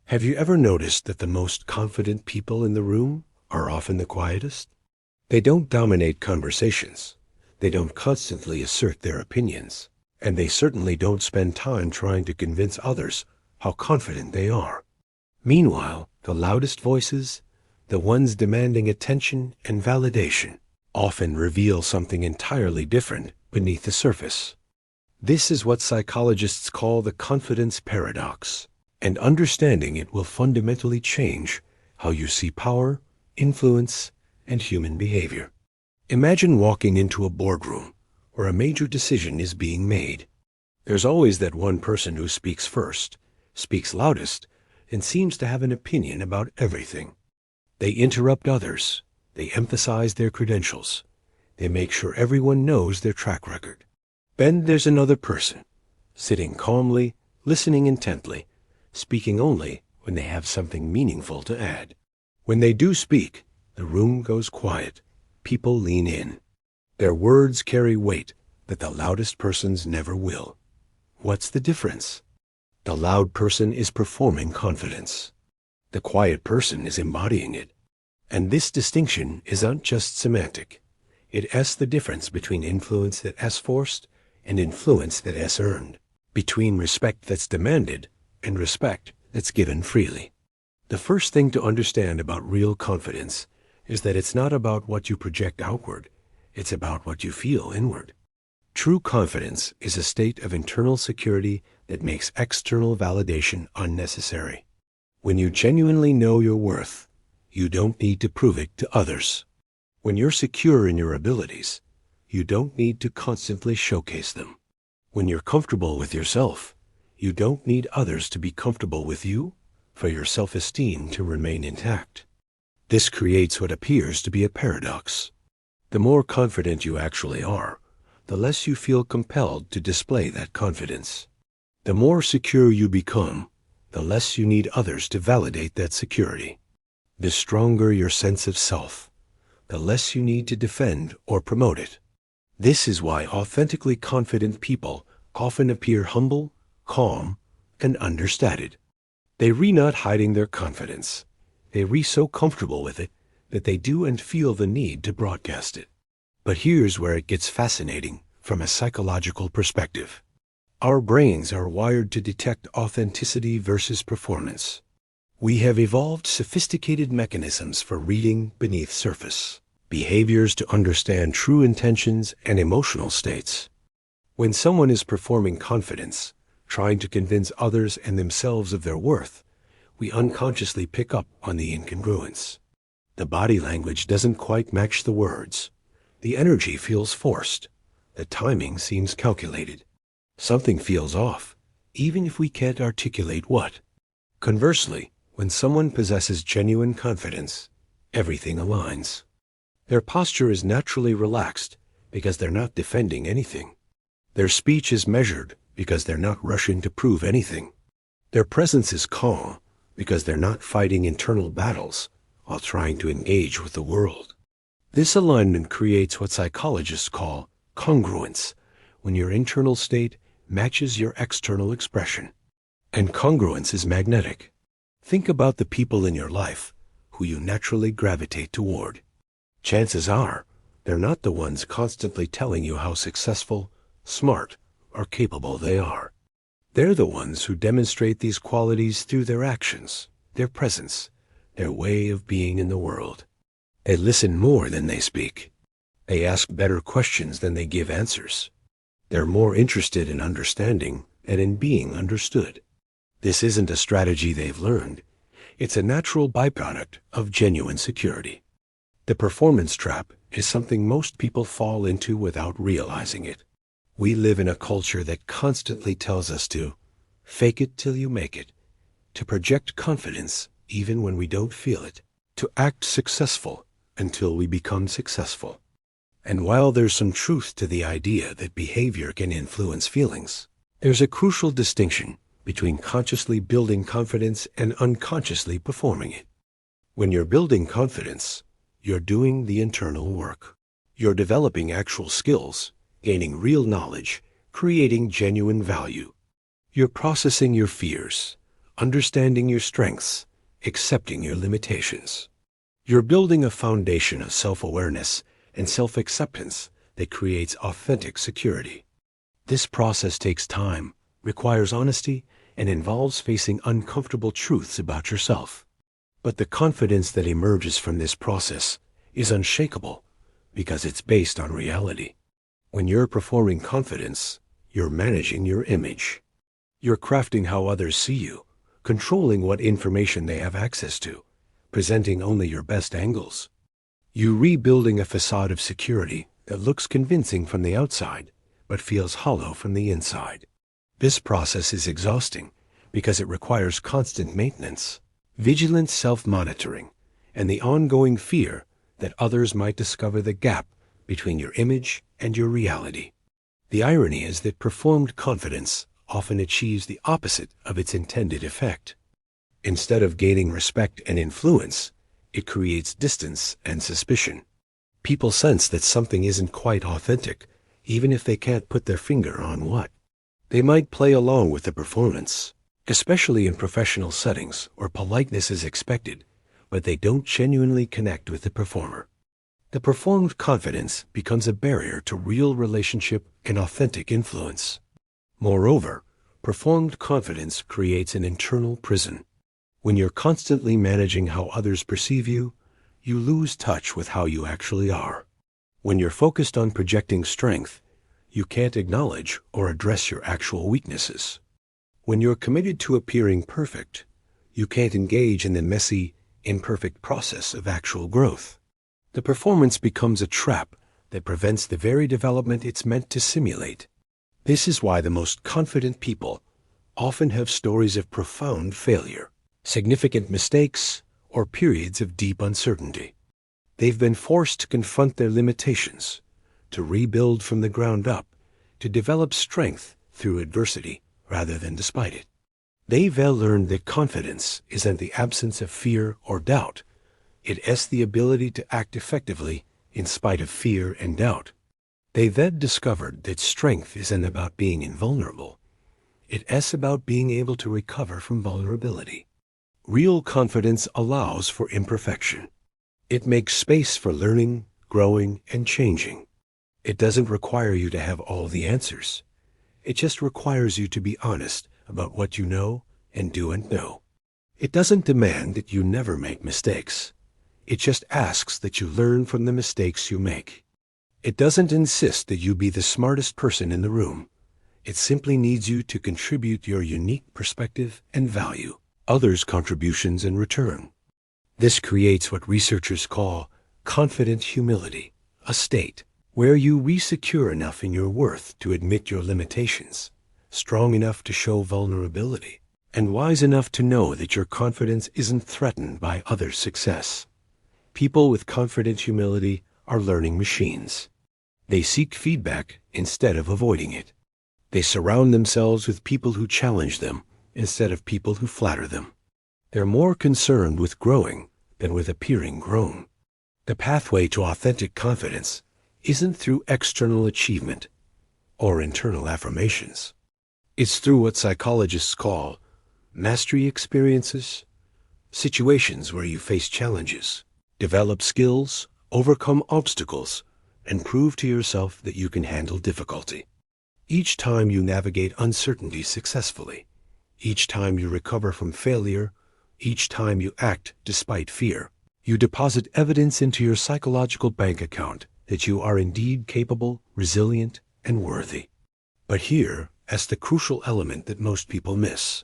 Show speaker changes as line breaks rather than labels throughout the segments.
Have you ever noticed that the most confident people in the room are often the quietest? They don't dominate conversations. They don't constantly assert their opinions. And they certainly don't spend time trying to convince others how confident they are. Meanwhile, the loudest voices, the ones demanding attention and validation, often reveal something entirely different beneath the surface. This is what psychologists call the confidence paradox, and understanding it will fundamentally change how you see power, influence, and human behavior. Imagine walking into a boardroom where a major decision is being made. There's always that one person who speaks first, speaks loudest, and seems to have an opinion about everything. They interrupt others. They emphasize their credentials. They make sure everyone knows their track record. Then there's another person, sitting calmly, listening intently, speaking only when they have something meaningful to add. When they do speak, the room goes quiet. People lean in. Their words carry weight that the loudest persons never will. What's the difference? The loud person is performing confidence. The quiet person is embodying it. And this distinction isn't just semantic. It asks the difference between influence that is forced and influence that is earned, between respect that's demanded and respect that's given freely. The first thing to understand about real confidence is that it's not about what you project outward, it's about what you feel inward. True confidence is a state of internal security that makes external validation unnecessary. When you genuinely know your worth, you don't need to prove it to others. When you're secure in your abilities, you don't need to constantly showcase them. When you're comfortable with yourself, you don't need others to be comfortable with you for your self-esteem to remain intact. This creates what appears to be a paradox. The more confident you actually are, the less you feel compelled to display that confidence. The more secure you become, the less you need others to validate that security. The stronger your sense of self, the less you need to defend or promote it. This is why authentically confident people often appear humble, calm, and understated. They not hiding their confidence. They so comfortable with it that they do and feel the need to broadcast it. But here's where it gets fascinating from a psychological perspective. Our brains are wired to detect authenticity versus performance. We have evolved sophisticated mechanisms for reading beneath surface, behaviors to understand true intentions and emotional states. When someone is performing confidence, trying to convince others and themselves of their worth, we unconsciously pick up on the incongruence. The body language doesn't quite match the words. The energy feels forced. The timing seems calculated. Something feels off, even if we can't articulate what. Conversely, when someone possesses genuine confidence, everything aligns. Their posture is naturally relaxed because they're not defending anything. Their speech is measured because they're not rushing to prove anything. Their presence is calm because they're not fighting internal battles while trying to engage with the world. This alignment creates what psychologists call congruence, when your internal state matches your external expression. And congruence is magnetic. Think about the people in your life who you naturally gravitate toward. Chances are, they're not the ones constantly telling you how successful, smart, or capable they are. They're the ones who demonstrate these qualities through their actions, their presence, their way of being in the world. They listen more than they speak. They ask better questions than they give answers. They're more interested in understanding than in being understood. This isn't a strategy they've learned. It's a natural byproduct of genuine security. The performance trap is something most people fall into without realizing it. We live in a culture that constantly tells us to fake it till you make it, to project confidence even when we don't feel it, to act successful until we become successful. And while there's some truth to the idea that behavior can influence feelings, there's a crucial distinction between consciously building confidence and unconsciously performing it. When you're building confidence, you're doing the internal work. You're developing actual skills, gaining real knowledge, creating genuine value. You're processing your fears, understanding your strengths, accepting your limitations. You're building a foundation of self-awareness and self-acceptance that creates authentic security. This process takes time, requires honesty, and involves facing uncomfortable truths about yourself. But the confidence that emerges from this process is unshakable because it's based on reality. When you're performing confidence, you're managing your image. You're crafting how others see you, controlling what information they have access to, presenting only your best angles. You're rebuilding a facade of security that looks convincing from the outside, but feels hollow from the inside. This process is exhausting because it requires constant maintenance, vigilant self-monitoring, and the ongoing fear that others might discover the gap between your image and your reality. The irony is that performed confidence often achieves the opposite of its intended effect. Instead of gaining respect and influence, it creates distance and suspicion. People sense that something isn't quite authentic, even if they can't put their finger on what. They might play along with the performance, especially in professional settings where politeness is expected, but they don't genuinely connect with the performer. The performed confidence becomes a barrier to real relationship and authentic influence. Moreover, performed confidence creates an internal prison. When you're constantly managing how others perceive you, you lose touch with how you actually are. When you're focused on projecting strength, you can't acknowledge or address your actual weaknesses. When you're committed to appearing perfect, you can't engage in the messy, imperfect process of actual growth. The performance becomes a trap that prevents the very development it's meant to simulate. This is why the most confident people often have stories of profound failure, significant mistakes, or periods of deep uncertainty. They've been forced to confront their limitations, to rebuild from the ground up, to develop strength through adversity rather than despite it. They've learned that confidence isn't the absence of fear or doubt. It is the ability to act effectively in spite of fear and doubt. They then discovered that strength isn't about being invulnerable. It is about being able to recover from vulnerability. Real confidence allows for imperfection. It makes space for learning, growing, and changing. It doesn't require you to have all the answers. It just requires you to be honest about what you know and don't know. It doesn't demand that you never make mistakes. It just asks that you learn from the mistakes you make. It doesn't insist that you be the smartest person in the room. It simply needs you to contribute your unique perspective and value others' contributions in return. This creates what researchers call confident humility, a state where you re-secure enough in your worth to admit your limitations, strong enough to show vulnerability, and wise enough to know that your confidence isn't threatened by others' success. People with confident humility are learning machines. They seek feedback instead of avoiding it. They surround themselves with people who challenge them instead of people who flatter them. They're more concerned with growing than with appearing grown. The pathway to authentic confidence isn't through external achievement or internal affirmations. It's through what psychologists call mastery experiences, situations where you face challenges, develop skills, overcome obstacles, and prove to yourself that you can handle difficulty. Each time you navigate uncertainty successfully, each time you recover from failure, each time you act despite fear, you deposit evidence into your psychological bank account that you are indeed capable, resilient, and worthy. But here is the crucial element that most people miss.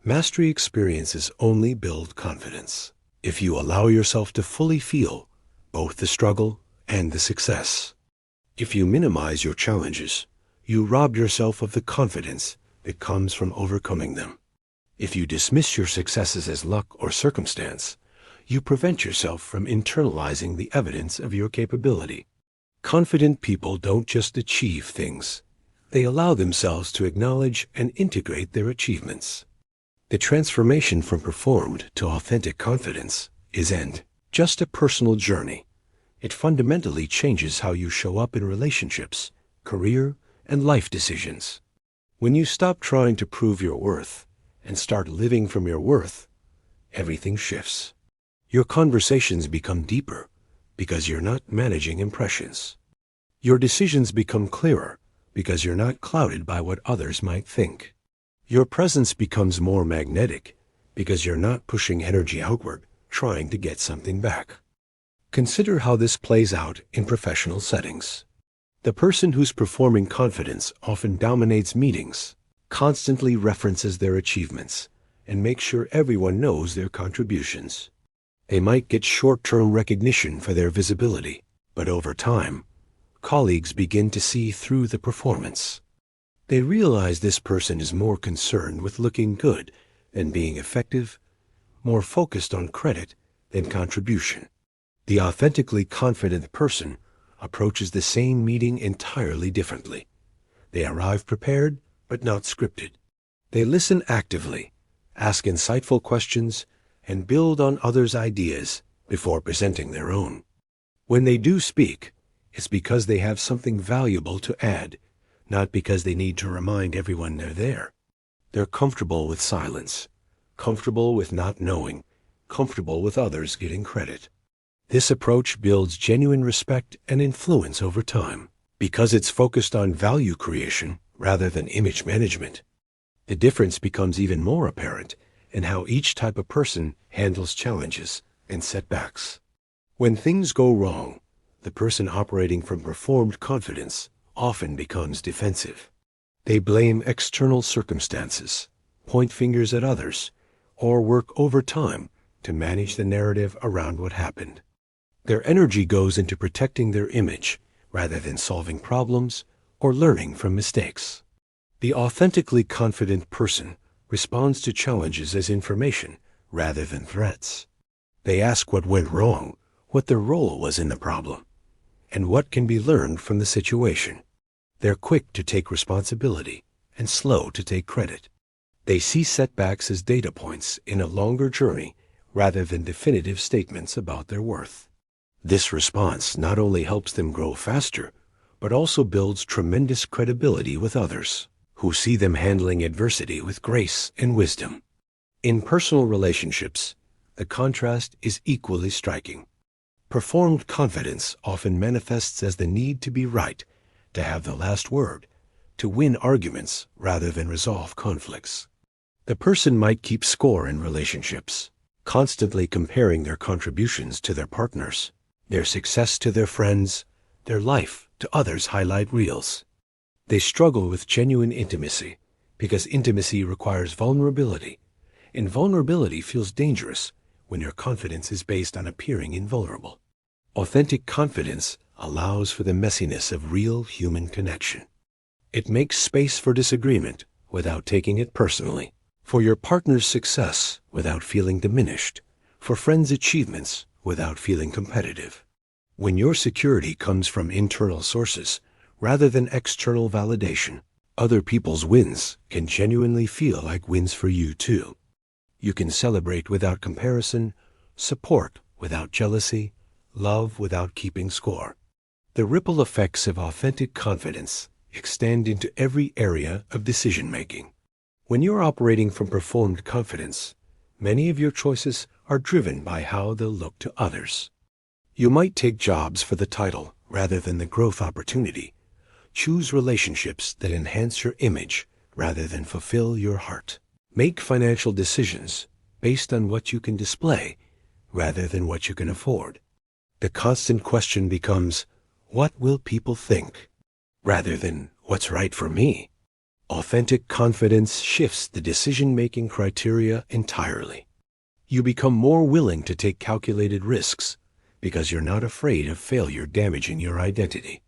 Mastery experiences only build confidence if you allow yourself to fully feel both the struggle and the success. If you minimize your challenges, you rob yourself of the confidence that comes from overcoming them. If you dismiss your successes as luck or circumstance, you prevent yourself from internalizing the evidence of your capability. Confident people don't just achieve things. They allow themselves to acknowledge and integrate their achievements. The transformation from performed to authentic confidence isn't just a personal journey. It fundamentally changes how you show up in relationships, career, and life decisions. When you stop trying to prove your worth and start living from your worth, everything shifts. Your conversations become deeper because you're not managing impressions. Your decisions become clearer because you're not clouded by what others might think. Your presence becomes more magnetic because you're not pushing energy outward, trying to get something back. Consider how this plays out in professional settings. The person who's performing confidence often dominates meetings, constantly references their achievements, and makes sure everyone knows their contributions. They might get short-term recognition for their visibility, but over time, colleagues begin to see through the performance. They realize this person is more concerned with looking good than being effective, more focused on credit than contribution. The authentically confident person approaches the same meeting entirely differently. They arrive prepared, but not scripted. They listen actively, ask insightful questions, and build on others' ideas before presenting their own. When they do speak, it's because they have something valuable to add, not because they need to remind everyone they're there. They're comfortable with silence, comfortable with not knowing, comfortable with others getting credit. This approach builds genuine respect and influence over time because it's focused on value creation rather than image management. The difference becomes even more apparent in how each type of person handles challenges and setbacks. When things go wrong, the person operating from performed confidence often becomes defensive. They blame external circumstances, point fingers at others, or work overtime to manage the narrative around what happened. Their energy goes into protecting their image rather than solving problems or learning from mistakes. The authentically confident person responds to challenges as information rather than threats. They ask what went wrong, what their role was in the problem, and what can be learned from the situation. They're quick to take responsibility and slow to take credit. They see setbacks as data points in a longer journey rather than definitive statements about their worth. This response not only helps them grow faster, but also builds tremendous credibility with others, who see them handling adversity with grace and wisdom. In personal relationships, the contrast is equally striking. Performed confidence often manifests as the need to be right, to have the last word, to win arguments rather than resolve conflicts. The person might keep score in relationships, constantly comparing their contributions to their partners, their success to their friends, their life to others' highlight reels. They struggle with genuine intimacy because intimacy requires vulnerability, and vulnerability feels dangerous when your confidence is based on appearing invulnerable. Authentic confidence allows for the messiness of real human connection. It makes space for disagreement without taking it personally, for your partner's success without feeling diminished, for friends' achievements without feeling competitive. When your security comes from internal sources rather than external validation, other people's wins can genuinely feel like wins for you too. You can celebrate without comparison, support without jealousy, love without keeping score. The ripple effects of authentic confidence extend into every area of decision-making. When you're operating from performed confidence, many of your choices are driven by how they'll look to others. You might take jobs for the title rather than the growth opportunity. Choose relationships that enhance your image rather than fulfill your heart. Make financial decisions based on what you can display rather than what you can afford. The constant question becomes, what will people think? Rather than, what's right for me? Authentic confidence shifts the decision-making criteria entirely. You become more willing to take calculated risks because you're not afraid of failure damaging your identity.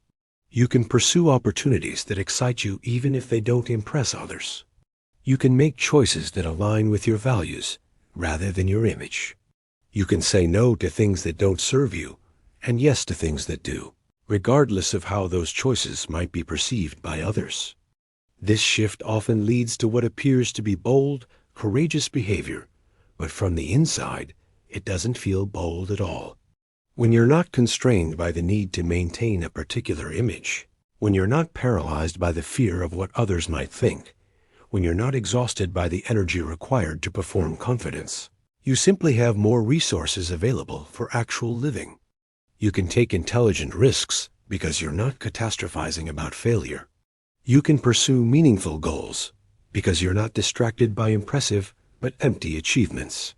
You can pursue opportunities that excite you even if they don't impress others. You can make choices that align with your values rather than your image. You can say no to things that don't serve you and yes to things that do, regardless of how those choices might be perceived by others. This shift often leads to what appears to be bold, courageous behavior, but from the inside, it doesn't feel bold at all. When you're not constrained by the need to maintain a particular image, when you're not paralyzed by the fear of what others might think, when you're not exhausted by the energy required to perform confidence. You simply have more resources available for actual living. You can take intelligent risks because you're not catastrophizing about failure. You can pursue meaningful goals because you're not distracted by impressive but empty achievements.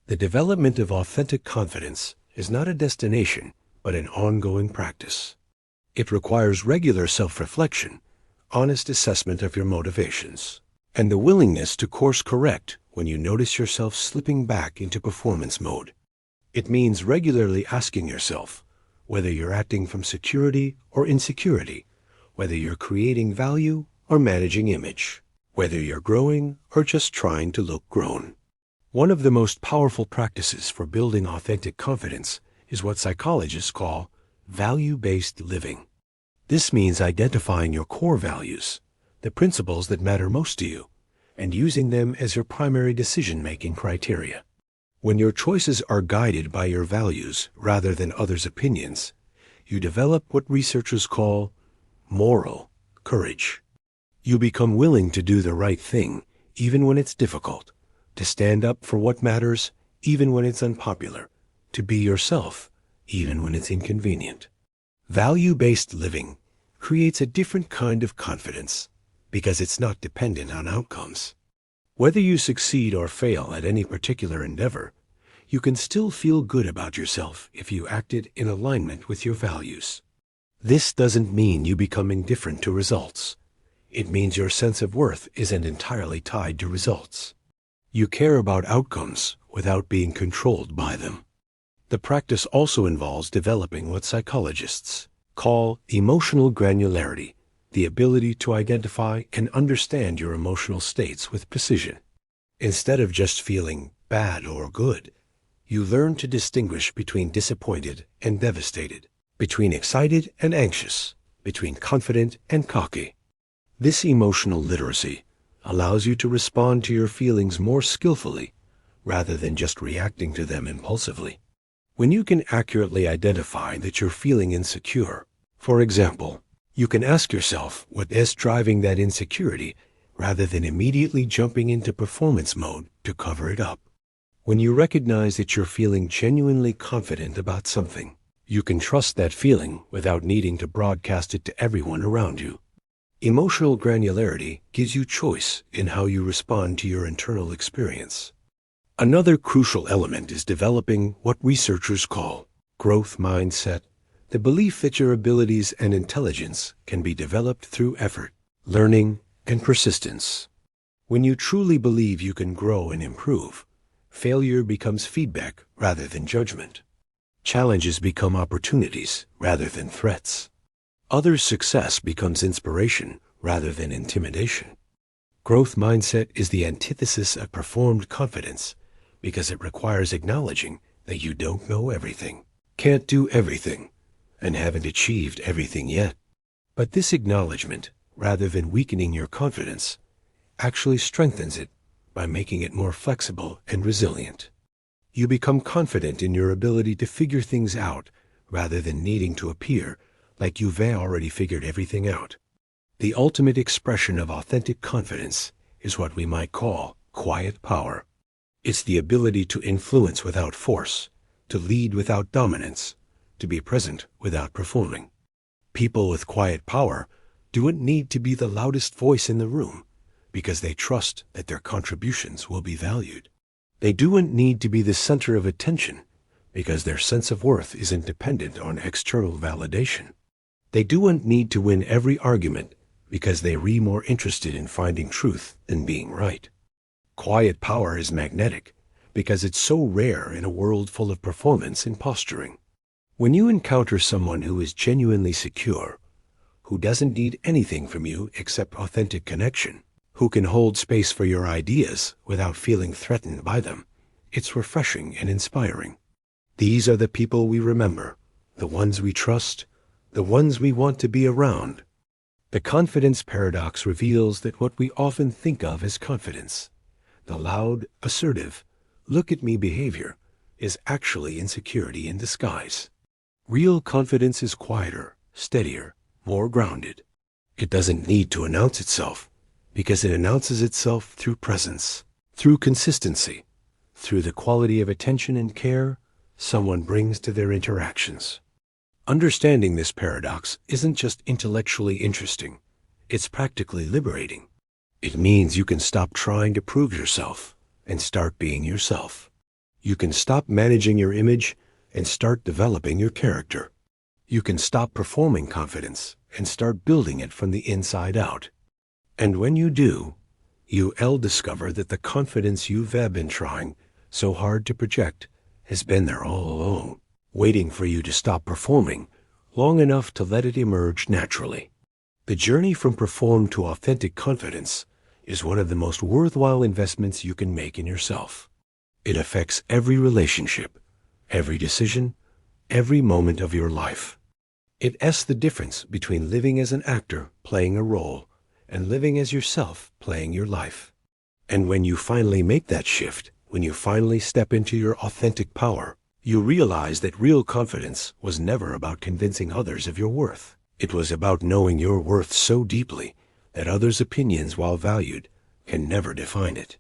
The development of authentic confidence is not a destination, but an ongoing practice. It requires regular self-reflection, honest assessment of your motivations, and the willingness to course correct when you notice yourself slipping back into performance mode. It means regularly asking yourself whether you're acting from security or insecurity, whether you're creating value or managing image, whether you're growing or just trying to look grown. One of the most powerful practices for building authentic confidence is what psychologists call value-based living. This means identifying your core values, the principles that matter most to you, and using them as your primary decision-making criteria. When your choices are guided by your values rather than others' opinions, you develop what researchers call moral courage. You become willing to do the right thing even when it's difficult, to stand up for what matters even when it's unpopular, to be yourself even when it's inconvenient. Value-based living creates a different kind of confidence because it's not dependent on outcomes. Whether you succeed or fail at any particular endeavor, you can still feel good about yourself if you acted in alignment with your values. This doesn't mean you become indifferent to results. It means your sense of worth isn't entirely tied to results. You care about outcomes without being controlled by them. The practice also involves developing what psychologists call emotional granularity, the ability to identify and understand your emotional states with precision. Instead of just feeling bad or good, you learn to distinguish between disappointed and devastated, between excited and anxious, between confident and cocky. This emotional literacy allows you to respond to your feelings more skillfully rather than just reacting to them impulsively. When you can accurately identify that you're feeling insecure, for example, you can ask yourself what is driving that insecurity rather than immediately jumping into performance mode to cover it up. When you recognize that you're feeling genuinely confident about something, you can trust that feeling without needing to broadcast it to everyone around you. Emotional granularity gives you choice in how you respond to your internal experience. Another crucial element is developing what researchers call growth mindset, the belief that your abilities and intelligence can be developed through effort, learning, and persistence. When you truly believe you can grow and improve, failure becomes feedback rather than judgment. Challenges become opportunities rather than threats. Others' success becomes inspiration rather than intimidation. Growth mindset is the antithesis of performed confidence because it requires acknowledging that you don't know everything, can't do everything, and haven't achieved everything yet. But this acknowledgement, rather than weakening your confidence, actually strengthens it by making it more flexible and resilient. You become confident in your ability to figure things out rather than needing to appear like you've already figured everything out. The ultimate expression of authentic confidence is what we might call quiet power. It's the ability to influence without force, to lead without dominance, to be present without performing. People with quiet power don't need to be the loudest voice in the room because they trust that their contributions will be valued. They don't need to be the center of attention because their sense of worth isn't dependent on external validation. They don't need to win every argument because they're more interested in finding truth than being right. Quiet power is magnetic because it's so rare in a world full of performance and posturing. When you encounter someone who is genuinely secure, who doesn't need anything from you except authentic connection, who can hold space for your ideas without feeling threatened by them, it's refreshing and inspiring. These are the people we remember, the ones we trust, the ones we want to be around. The confidence paradox reveals that what we often think of as confidence, the loud, assertive, look-at-me behavior, is actually insecurity in disguise. Real confidence is quieter, steadier, more grounded. It doesn't need to announce itself because it announces itself through presence, through consistency, through the quality of attention and care someone brings to their interactions. Understanding this paradox isn't just intellectually interesting, it's practically liberating. It means you can stop trying to prove yourself and start being yourself. You can stop managing your image and start developing your character. You can stop performing confidence and start building it from the inside out. And when you do, you'll discover that the confidence you've been trying so hard to project has been there all along, waiting for you to stop performing long enough to let it emerge naturally. The journey from performed to authentic confidence is one of the most worthwhile investments you can make in yourself. It affects every relationship, every decision, every moment of your life. It's the difference between living as an actor playing a role and living as yourself playing your life. And when you finally make that shift, when you finally step into your authentic power, you realize that real confidence was never about convincing others of your worth. It was about knowing your worth so deeply that others' opinions, while valued, can never define it.